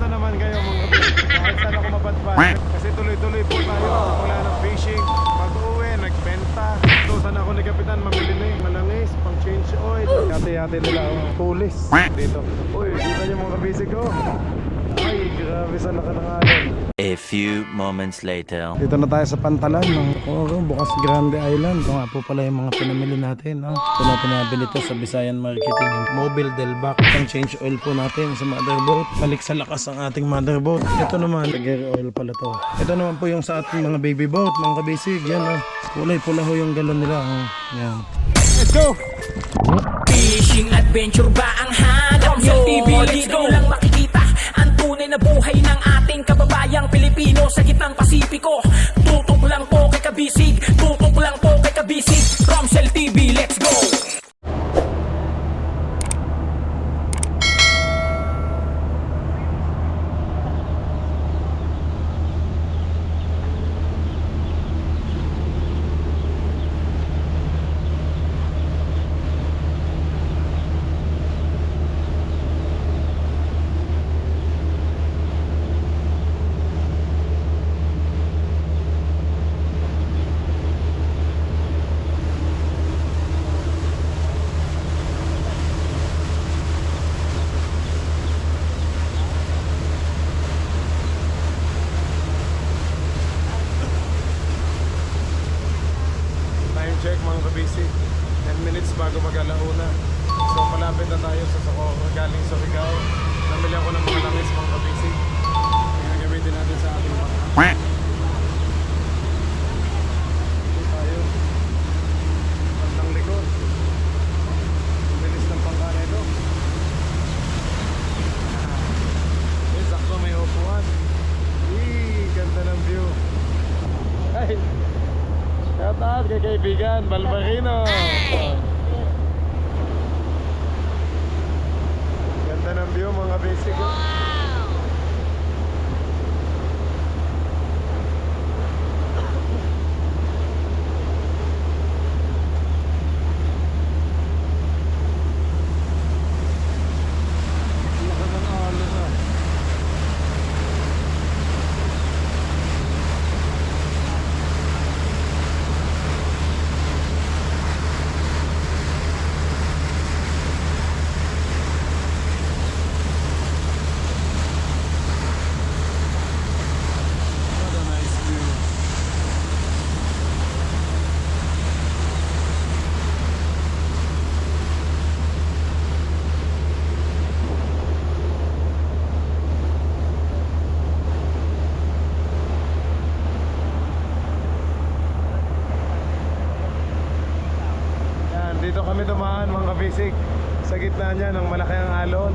na naman kayo mga kabisig. Kahit saan ako mapadpad. Kasi tuloy-tuloy po tayo. Mula ng fishing, pag-uwi, nagbenta. Tusan ako ni Kapitan, mamili na yung malangis, pang change oil. Yate-yate nila ako. Tulis. Dito. Uy, kita niyo mga kabisig ko. Ay, grabe sa laki ng alon. A few moments later. Dito na tayo sa pantalan ng Bukas Grande Island. Ito nga po pala yung mga pinamili natin. Ito natin nabili ito sa Visayan Marketing. Yung Mobile Delvac. Ang change oil po natin sa motherboard. Balik sa lakas ang ating motherboard. Ito naman, gear oil pala to. Ito naman po yung sa ating mga baby boat, mga kabisig. Yan kulay pula ho yung galon nila. Yan. Let's go! Fishing adventure ba ang hanap nyo? TV, dito lang makikita ang tunay na buhay ng ating kababayang Pilipino sa gitnang Pasipiko. Tutok lang po kay Kabisig, tutok lang po kay Kabisig. Romsel TV, let's go! Check mga kabisig, 10 minutes bago mag-alauna. So malapit na tayo sa Socorro, galing Surigao. Namili ako ng mga langis mga kabisig. Kaya gamitin natin sa ating bangka. Dito tayo. Bandang likod. Ang bilis ng bangka na ito. Sakto may upuan. Ganda ng view. Ay! Shout out kay kaibigan Balbarino. Ganda ng view mga basic. Dito kami dumaan mga kabisig. Sa gitna niya ng malaki ang alon.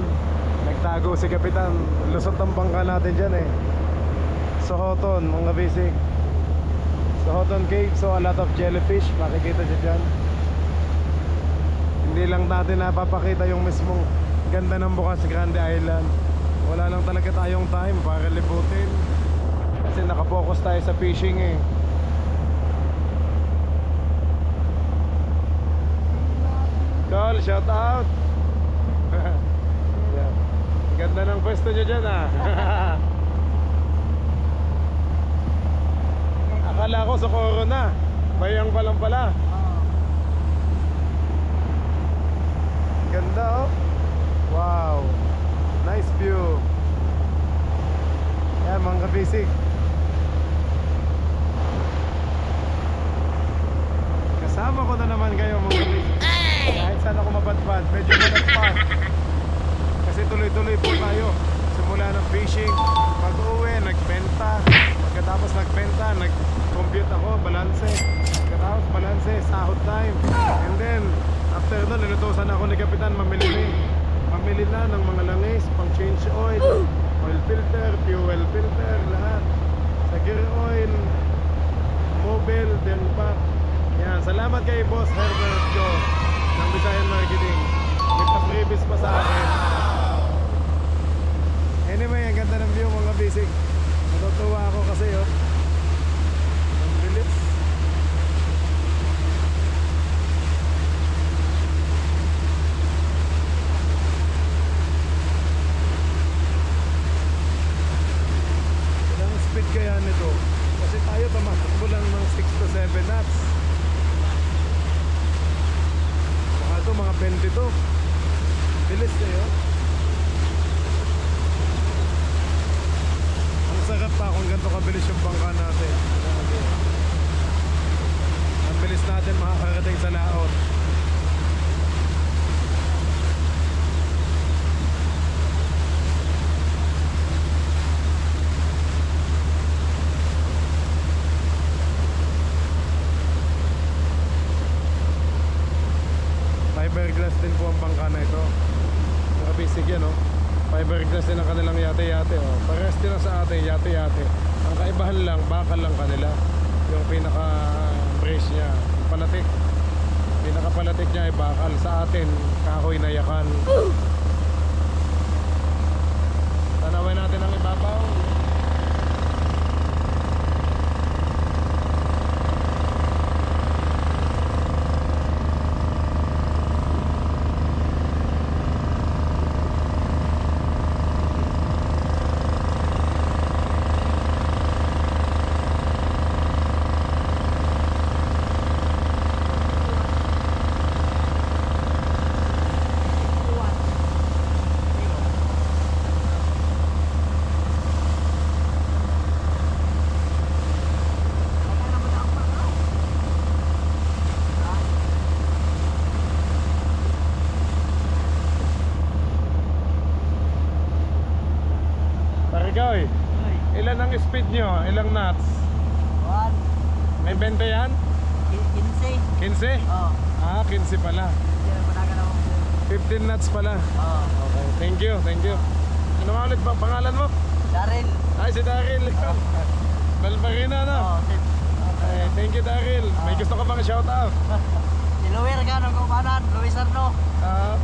Nagtago si Kapitan. Lusot ang bangka natin dyan Sohoton mga kabisig. Sohoton Cave. So a lot of jellyfish. Makikita siya dyan. Hindi lang natin napapakita yung mismong ganda ng Bukas Grande Island. Wala lang talaga tayong time para libutin. Kasi nakapokus tayo sa fishing Call, shout out. Yeah. Ganda ng pwesto nyo dyan Akala ko Socorro na. Bayang pa lang pala. Ganda Wow. Nice view. Yan mga kabisig. Kasama ko na naman kayo mga kabisig. Kahit saan ako mapadpad, medyo managpad. Kasi tuloy-tuloy po tayo. Simula ng fishing, pag-uwi, nagbenta. Pagkatapos nagbenta, nag-compute ako, balanse. Pagkatapos balanse, sahod time. And then, after nun, nilutusan ako ni Kapitan, mamili na ng mga langis, pang change oil, oil filter, fuel filter, lahat. Sa gear oil, mobile, Delvac. Yan, salamat kay Boss Herbert Joe ng Visayan Marketing. Nagpa-previous pa sa akin. Anyway, ang ganda ng view mga basic. Natutuwa ako kasi ang bilis. tumatakbo lang ng 6 to 7 knots. Baka ito mga 20 to. Bilis na yun. Ang sarap pa kung ganito kabilis yung bangka natin. Ang bilis natin makakarating sa laot. Fiberglass din po ang bangka na ito. Nakabisig yan, oh. Fiberglass din ang kanilang yate-yate, oh. Parehas din lang sa atin, yate-yate. Ang kaibahan lang, bakal lang kanila. Yung pinaka-brace niya, palatik. Pinaka-palatik niya ay bakal. Sa atin, kahoy na yakan. Tanawin natin ang ibabaw. Parigoy, ilan ang speed nyo? Ilang knots? 1, May 20 yan? 15. 15? Oh, Ah, 15 pala. hindi na panagan ako. 15 knots pala. Oh, Okay, thank you, thank you. Ano nga ulit ba pangalan mo? Daryl. Ay, si Daryl. Balbarina na. Oh, Okay, thank you Daryl. May gusto ka bang shout out? si Luwer ka ng kumanan, Luis Arno. Ah,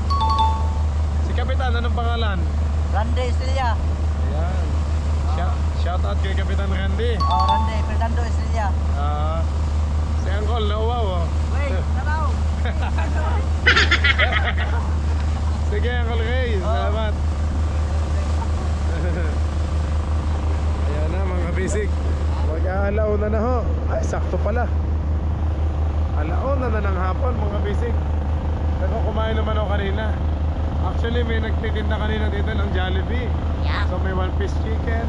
si Kapitan, anong pangalan? Randy Estrella. Ayan. Shout out kay Kapitan Randy. Oh, Randy, Fernando Estrella. Ah, si Uncle nauwaw, oh. Wait, tanaw. Sige Uncle Ray, salamat. Ayan na mga kabisig. Mag-aalauna na ho. Ay, sakto pala. Alauna na ng hapon mga kabisig. Pero kumain naman ako kanina. Actually may nagtitinda kanina dito ng Jollibee. So may 1-piece chicken,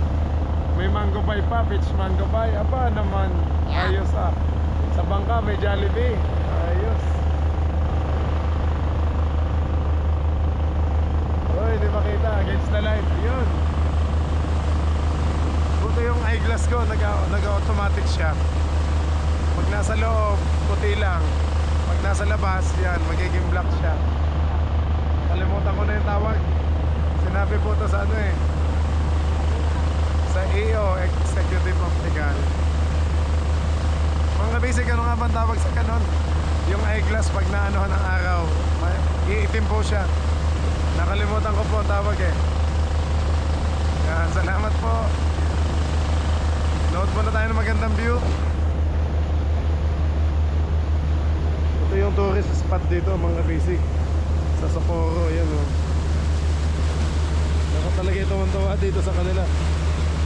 may mango pie pa, peach mango pie. Aba naman, ayos ah. Sa bangka may Jollibee. Ayos. Uy, di makita, against the light. Yun. Buto yung eyeglass ko, nag-automatic siya. Pag nasa loob, puti lang. Pag nasa labas, yan, magiging black siya. Kalimutan ko na yung tawag. Sinabi po to sa ano eh, sa EO, Executive Optical. Mga basic, ano nga bang tawag sa kanon? Yung eyeglass pag naanohan ng araw, iitim po siya. Nakalimutan ko po ang tawag eh. Yan, salamat po. Note muna tayo ng magandang view. Ito yung tourist spot dito mga basic. Sa Socorro, yan o. Ako talaga itong tawa dito sa kanila.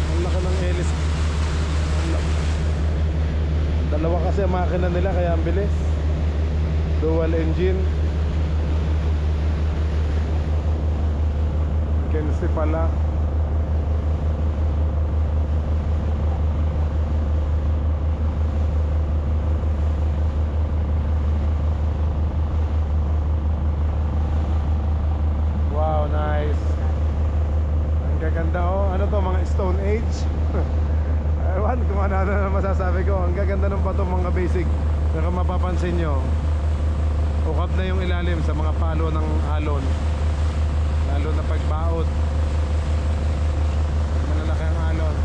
Ang laki ng Elis. Dalawa kasi ang makina nila kaya ang bilis. Dual engine. Kensi pala. Wow, nice. Ang gaganda oh. Ano to, mga Stone Age? Ewan kung ano na masasabi ko. Ang gaganda ng bato mga basic. Pero mapapansin nyo, ukap na yung ilalim sa mga palo ng alon. Lalo na pagbaot. Malalaki ang alon.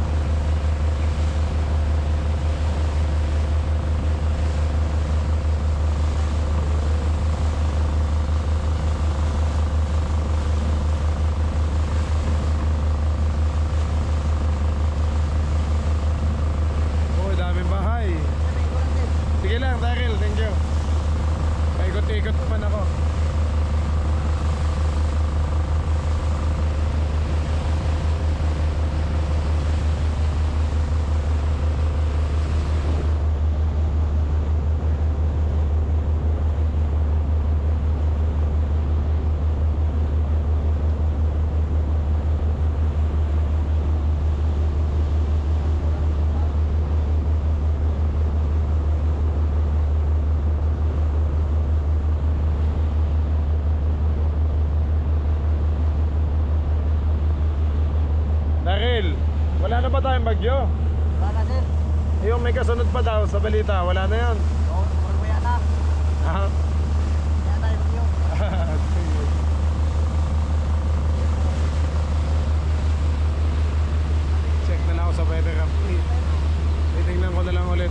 Uy, daming bahay. Sige lang, Daryl, thank you. Paikot-ikot pa man ako. Mobile, wala na ba tayong bagyo? Wala na sir. Yung may kasunod pa daw sa balita, wala na yan. Oo, wala na. Ha? Yan na yung bagyo. Check na lang ako sa weather app. Titingnan ko na lang ulit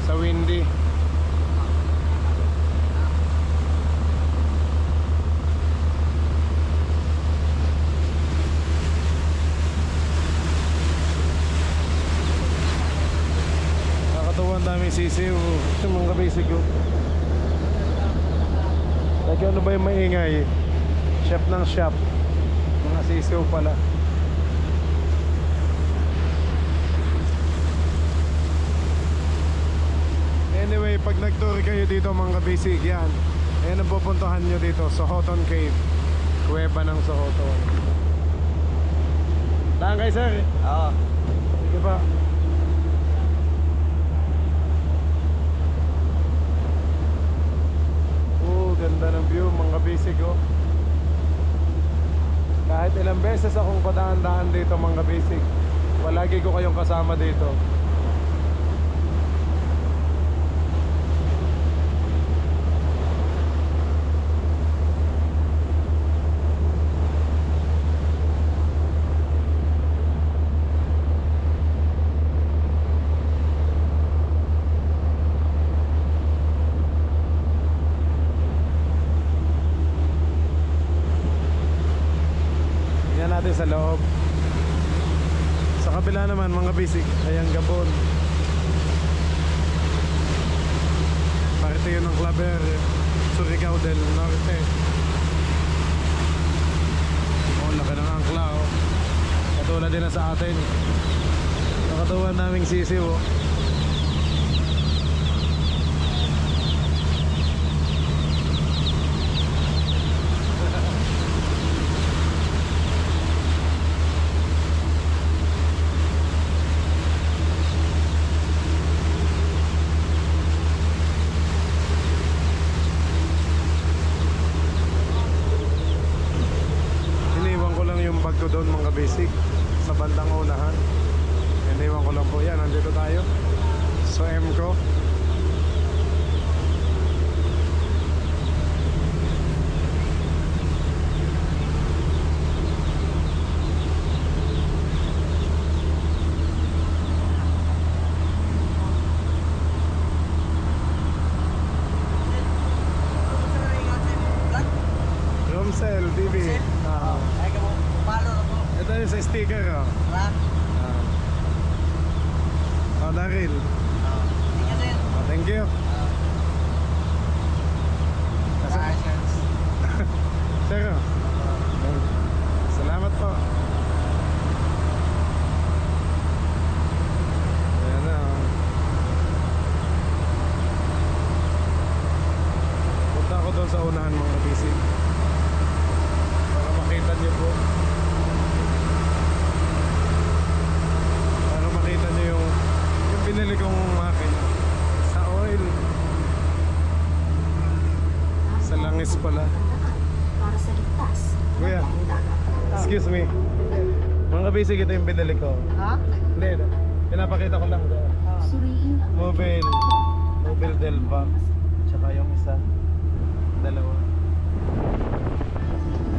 sa windy. Nakakatuwa, ang daming sisiw. Ito mga basic ko. Like ano ba yung maingay? Chef ng shop. Mga sisiw pala. Anyway, pag nag-tour kayo dito mga basic, yan. Ayan ang pupuntahan nyo dito, Sohoton Cave. Kuweba ng Sohoton. Daan kayo sir? Oo. Sige pa. Ganda ng view mga basic oh. Kahit ilang beses akong padaan-daan dito mga basic, palagi ko kayong kasama dito. Natin sa loob. Sa kabila naman mga basic, ayan Gabon. Parte yun ng Claver, Surigao del Norte. Oh, laki ng angkla oh. Katulad din na sa atin. Nakatuwa naming sisiw oh. Bag ko doon mga basic sa bandang unahan. Iniwan ko lang po yan. Nandito tayo so M-ko. Romsel TV. Ay, kamo. Palo na po. Ito yung sa sticker oh. Ha? Oh, Daryl. Hindi ka sir. Oh, thank you. License. Sir oh. Salamat po. Ayan na oh. Punta ako doon sa unahan mga basic para makita niyo po. Para makita niyo yung binili kong makina sa oil. Sa langis pala. Para sa ligtas. Kuya, excuse me. Mga basic, ito yung binili ko. Ha? Hindi, pinapakita ko lang. Suriin ang Mobile Delva. Tsaka yung isa. Dalawa.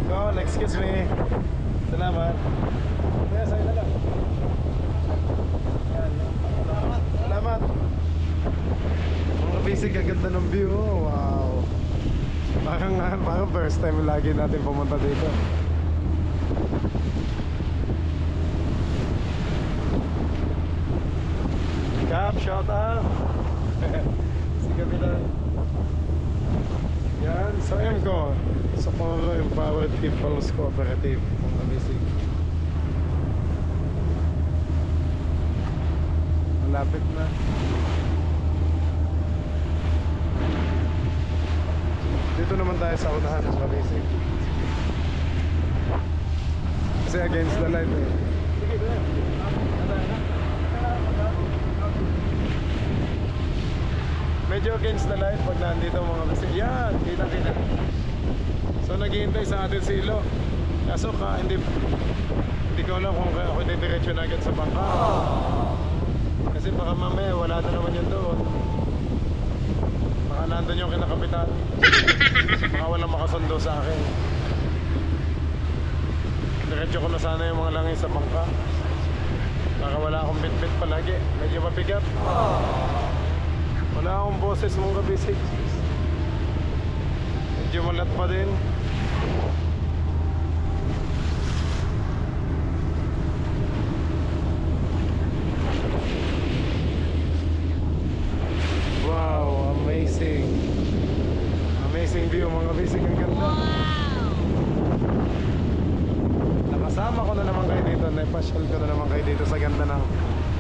Go, excuse me. Salamat. Kaya sa'yo na lang. Yan. Salamat. Mga basic, ang ganda ng view. Oh, wow. Parang first time lagi natin pumunta dito. Cap, shout out. Si Kapitan. Yan, so M-ko, Socorro Empowered People's Cooperative, mga basic. Malapit na. Dito naman tayo sa unahan, mga basic. Kasi against the light eh. Medyo against the light pag nandito mga basic. Yan, kita. So naghihintay sa atin si Ilo. Kaso hindi ko alam kung ako dire-diretso na agad sa bangka. Kasi baka mamaya wala na naman yun doon. Baka nandun yung kinakapitan. Baka walang makasundo sa akin. Diretso ko na sana yung mga langis sa bangka. Baka wala akong bit-bit palagi. Medyo mabigat. Wala akong boses mong kabisig. Medyo malat pa din. Wow, amazing. Amazing view mga kabisig. Ang ganda. Nakasama ko na naman kayo dito. Naipasyal ko na naman kayo dito sa ganda ng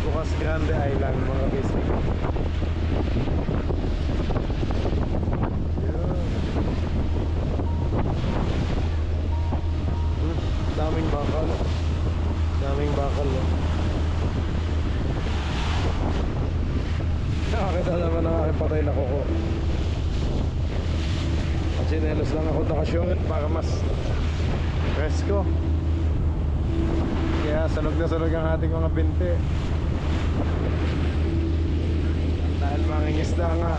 Lucas Grande Island mga kabisig. Daming bakal. Daming bakal. Nakakita naman ang aking patay na kuko. At sinelos lang ako nakashort para mas presko. Kaya sanog na sanog ang ating mga binti. Dahil mangingisda nga.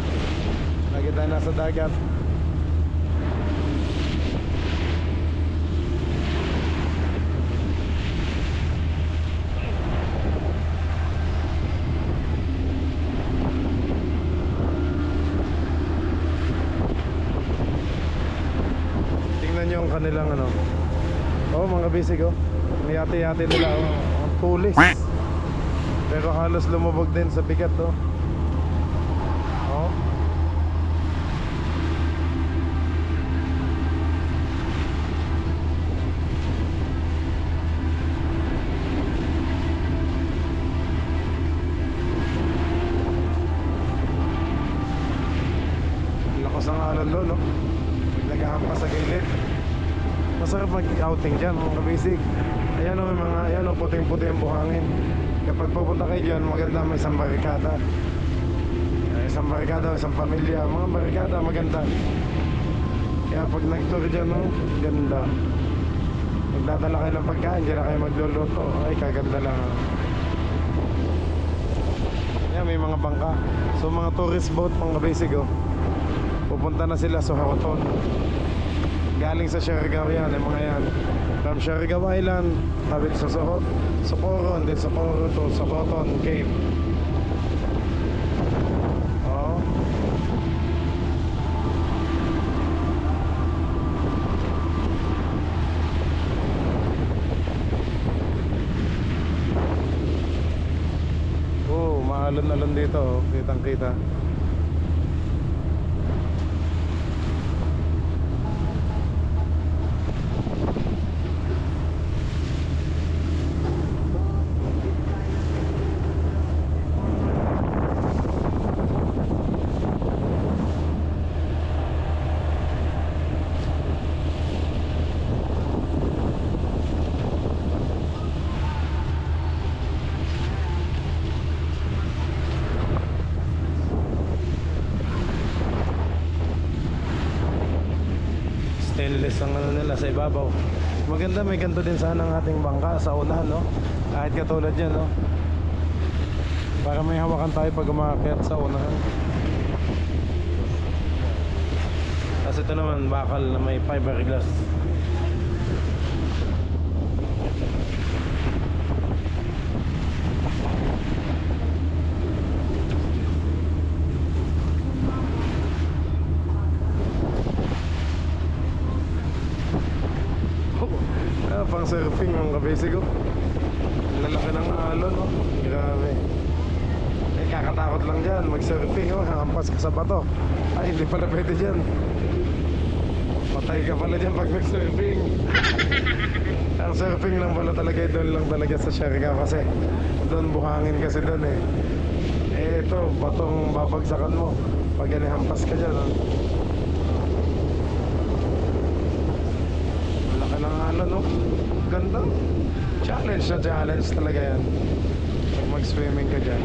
Lagi tayo nasa dagat. Yung kanilang ano. Oh, mga bisig oh. May yate-yate nila oh. Ang tulis. Pero halos lumubog din sa bigat oh. Oh. Lakas ang alon doon no. Naghahampas sa gilid. Masarap mag-outing dyan mga kabisig. Ayan o, may mga ayan o, puting-puti ang buhangin. Kapag pupunta kayo dyan, maganda may isang barikada. Isang barikada, isang pamilya. Mga barikada maganda. Kaya pag nag-tour dyan o, ganda. Magdadala kayo ng pagkain, dyan na kayo magluluto. Ay, kaganda lang. Ayan, may mga bangka. So mga tourist boat mga kabisig o. Pupunta na sila sa Hoton. Galing sa Siargao yan, yung mga yan. From Siargao Island, tabit sa Socorro, and then Socorro to Socoton Cave. Oh. Oh, maalon-alon dito, oh. Kitang-kita. Stainless ang ano nila sa ibabaw. Maganda, may ganito din sana ang ating bangka sa unahan, no? Kahit katulad yan, no? Para may hawakan tayo pag umakyat sa unahan. Kasi ito naman bakal na may fiberglass. Pang surfing ang kabisig ko. Lalaki ng alon no? Grabe. Eh kakatakot lang dyan mag-surfing oh. Hampas ka sa bato. Ay hindi pala pwede dyan. Patay ka pala dyan pag mag-surfing. Ang surfing lang pala talaga doon lang talaga sa Siargao. Kasi doon buhangin kasi doon eh. Eh ito batong babagsakan mo pag hampas ka dyan oh. Malaki ng alon no? Ganda. Challenge na challenge talaga yan. Pag mag-swimming ka dyan.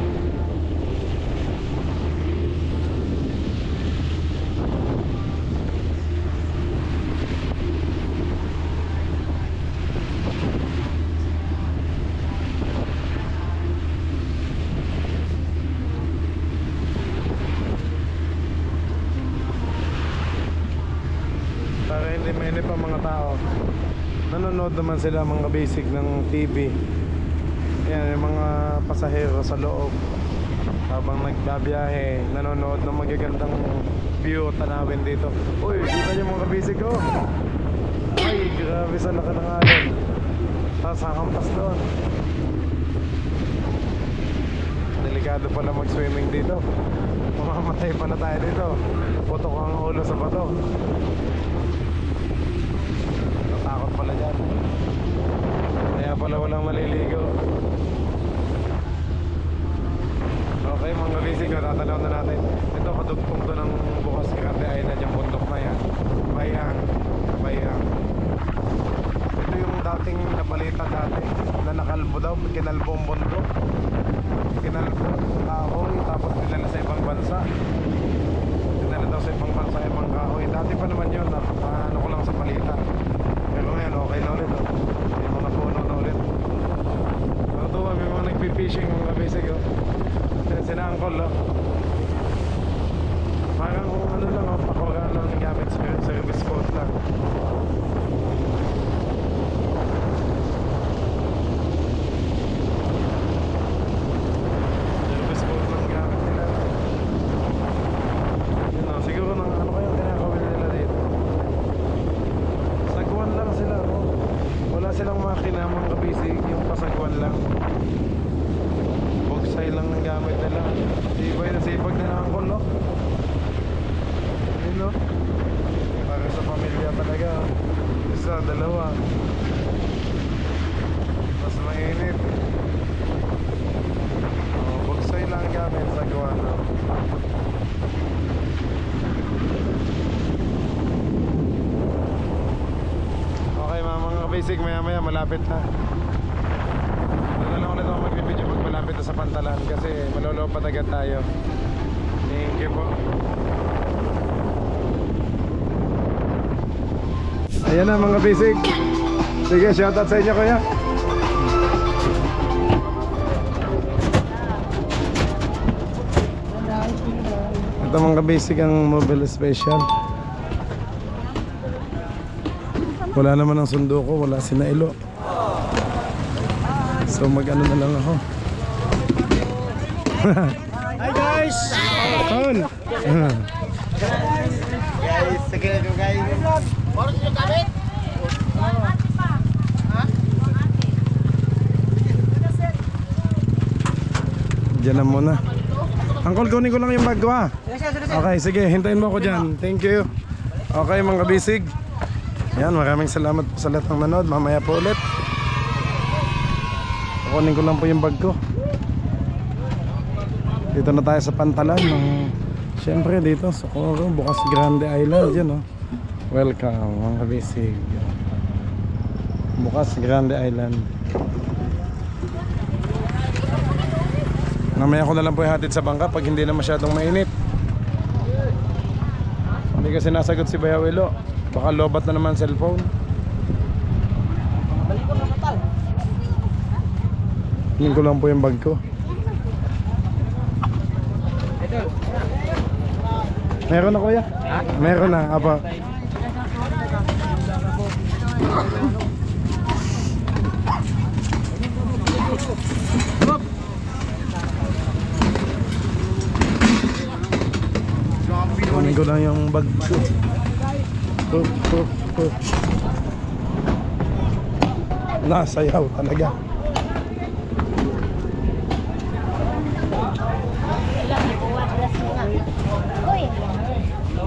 nanonood naman sila mga basic ng TV. Yan, yung mga pasahero sa loob habang nagbabiyahe, nanonood ng magagandang view, tanawin dito. Uy, kita niyo mga basic ko. Ay, grabe sa laki ng alon. Tapos hakampas doon. Delikado pala mag-swimming dito. Mamamatay pala tayo dito. Putok ang ulo sa bato. Natakot pala dyan. Kaya pala walang maliligo. Okay mga basic, tatanaw na natin. Ito kadugtong to ng bukas Grande Island, yung bundok na yan. Bayang. Ito yung dating nabalita dati na nakalbo daw, kinalbo ang bundok. Kinalbo ang kahoy, tapos dinala sa ibang bansa. Dinala daw sa ibang bansa ibang kahoy. Dati pa naman yun, ano ko lang sa balita. Pero ngayon okay na ulit, oh. May mga puno na ulit. Natuwa, may mga nagpipishing mga basic, oh. Sina Uncle, oh. Parang ano lang, oh, pakuran lang ng gamit sa service boat lang. Service boat lang gamit nila. Yun, oh, siguro ng ano kayang kinakawin nila dito. Sagwan lang sila, oh. Wala silang makina mga kabisig, yung pasagwan lang. Bogsay lang ng gamit nila. Sibay na sipag na Uncle, no? Yun, no? Para sa pamilya talaga, oh. Isa, dalawa. Mas mainit. Oh, bogsay lang gamit sa gawa, no? Okay mga basic, maya malapit na. Ano lang ulit ako magbibideo pag malapit na sa Pantalan kasi malulopad agad tayo. Thank you po. Ayan na mga basic. Sige, shoutout sa inyo kuya. Ito mga basic ang mobile special. Wala naman ang sundo ko, wala si Nailo. So mag-ano na lang ako. Hi guys! Kaon! Guys, sige nyo guys. Oras nyo gamit? Diyan na muna. Uncle, kunin ko lang yung bag ko, ha? Okay, sige, hintayin mo ako dyan. Thank you. Okay mga kabisig. Yan, maraming salamat po sa lahat ng nanood. Mamaya po ulit. Kunin ko lang po yung bag ko. Dito na tayo sa Pantalan siyempre dito sa Socorro, bukas Grande Island. Yan, oh. Welcome mga kabisig. Bukas Grande Island. Mamaya ko na lang po ihatid sa bangka pag hindi na masyadong mainit. Hindi kasi nasagot si Bayawelo. Baka lobat na naman cellphone. Tingin ko lang po yung bag ko. Meron na kuya? Meron na, apa. Kunin ko lang yung bag ko. Nasayaw talaga.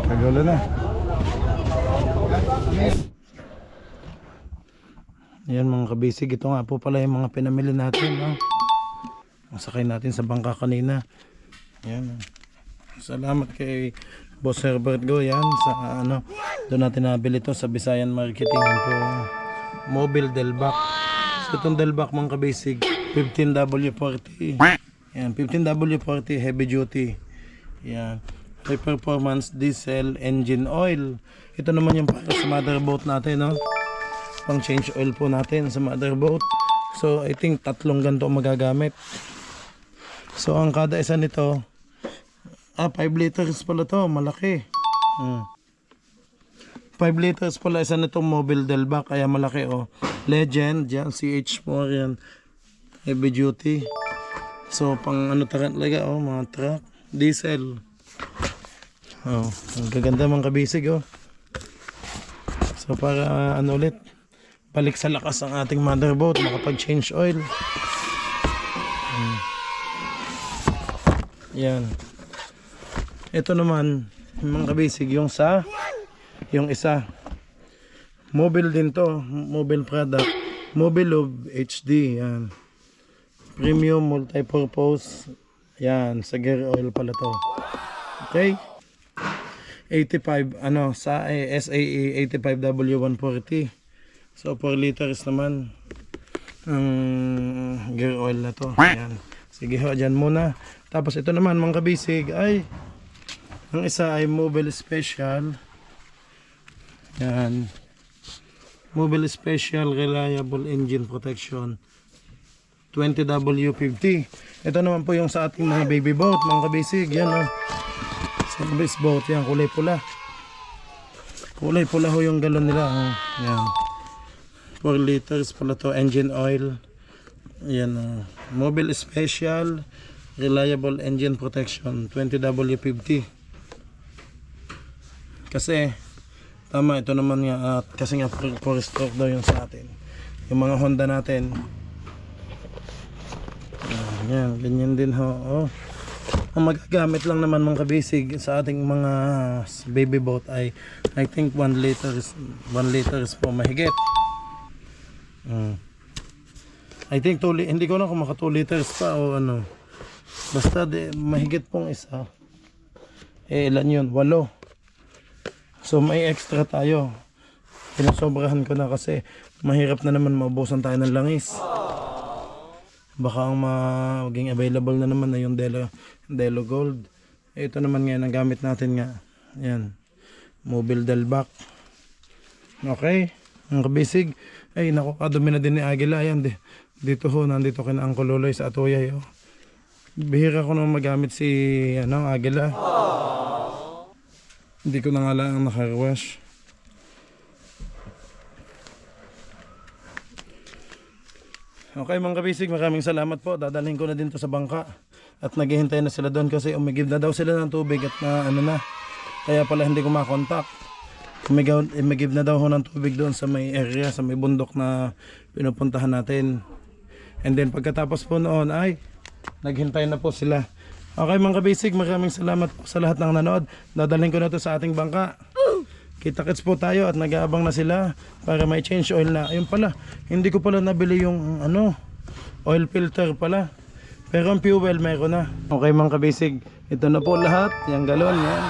Kagulo na. Yan mga kabisig, ito nga po pala yung mga pinamili natin, no? Masakay natin sa bangka kanina. Yan. Salamat kay Boss Herbert Go, yan sa ano, doon natin nabili to sa Visayan Marketing, yan po, Mobile Delbac. So itong Delbac mga kabisig, 15W40. Yan, 15W40 heavy duty. Yan, high performance diesel engine oil. Ito naman yung para sa motherboat natin, no? Pang change oil po natin sa motherboat. So I think 3 ganito magagamit. So ang kada isa nito, 5 liters pala to, malaki. 5 liters pala isa nitong Mobile Delbac, kaya malaki, oh. Legend, yan, CH4 yan. Heavy duty. So, pang ano talaga, oh, mga truck. Diesel. Oh, ang gaganda mga kabisig, oh. So, para ano ulit, balik sa lakas ang ating motherboard, makapag-change oil. Yan. Ito naman, mga kabisig, yung isa. Mobile din to, mobile product. Mobilove HD, yan. Premium multi-purpose. Yan, sa gear oil pala to. Okay? 85, sa SAE 85W140. So 4 liters naman ang gear oil na to. Yan. Sige ho, dyan muna. Tapos ito naman mga kabisig ay ang isa ay Mobile Special. Yan. Mobile Special Reliable Engine Protection 20W50. Ito naman po yung sa ating mga baby boat mga kabisig. Yan o. Service boat. Yan, kulay pula. Kulay pula ho yung galon nila. Oh. Yan. 4 liters pala to. Engine oil. Yan o. Mobile Special Reliable Engine Protection 20W50. Kasi tama, ito naman nga kasi nga 4 stroke daw yung sa atin. Yung mga Honda natin. Yan, ganyan din ho. Oh. Ang magagamit lang naman mga kabisig sa ating mga baby boat ay I think 1 liters po mahigit. I think hindi ko na kung maka 2 liters pa o ano. Basta mahigit pong isa. Ilan yun? 8. So may extra tayo. Pinasobrahan ko na kasi mahirap na naman maubusan tayo ng langis. Baka ang maging available na naman na yung Delo Gold. Ito naman ngayon ang gamit natin nga. Yan. Mobile Delvac. Okay. Ang kabisig. Ay naku, kadumi na din ni Agila. Yan. Dito ho, nandito kina Uncle Loloy sa Atoyay. Oh. Bihira ko naman magamit si Agila. Hindi ko na nga lang naka-wash. Okay mga kabisig, maraming salamat po. Dadalhin ko na din to sa bangka. At naghihintay na sila doon kasi umigib na daw sila ng tubig at na. Kaya pala hindi ko makontak. Umigib na daw ho ng tubig doon sa may area, sa may bundok na pinupuntahan natin. And then pagkatapos po noon ay naghintay na po sila. Okay mga kabisig, maraming salamat po sa lahat ng nanood. Dadalhin ko na to sa ating bangka. Kita-kits po tayo at nag-aabang na sila para may change oil na. Ayun pala, hindi ko pala nabili yung oil filter pala. Pero ang fuel meron na. Okay mga kabisig, ito na po lahat. Yung galon yan.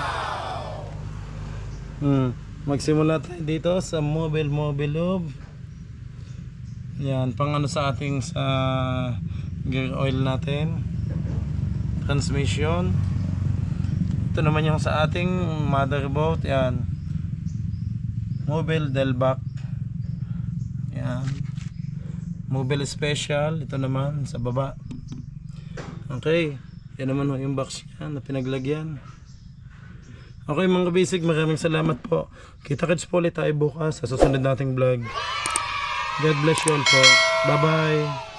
Magsimula tayo dito sa Mobilove. Yan, pang sa ating sa gear oil natin. Transmission. Ito naman yung sa ating motherboard. Yan. Mobile Delvac. Yan. Mobile Special. Ito naman sa baba. Okay. Yan naman yung box yan na pinaglagyan. Okay mga kabisig, maraming salamat po. Kita-kits po ulit tayo bukas sa susunod nating vlog. God bless you all po. Bye bye.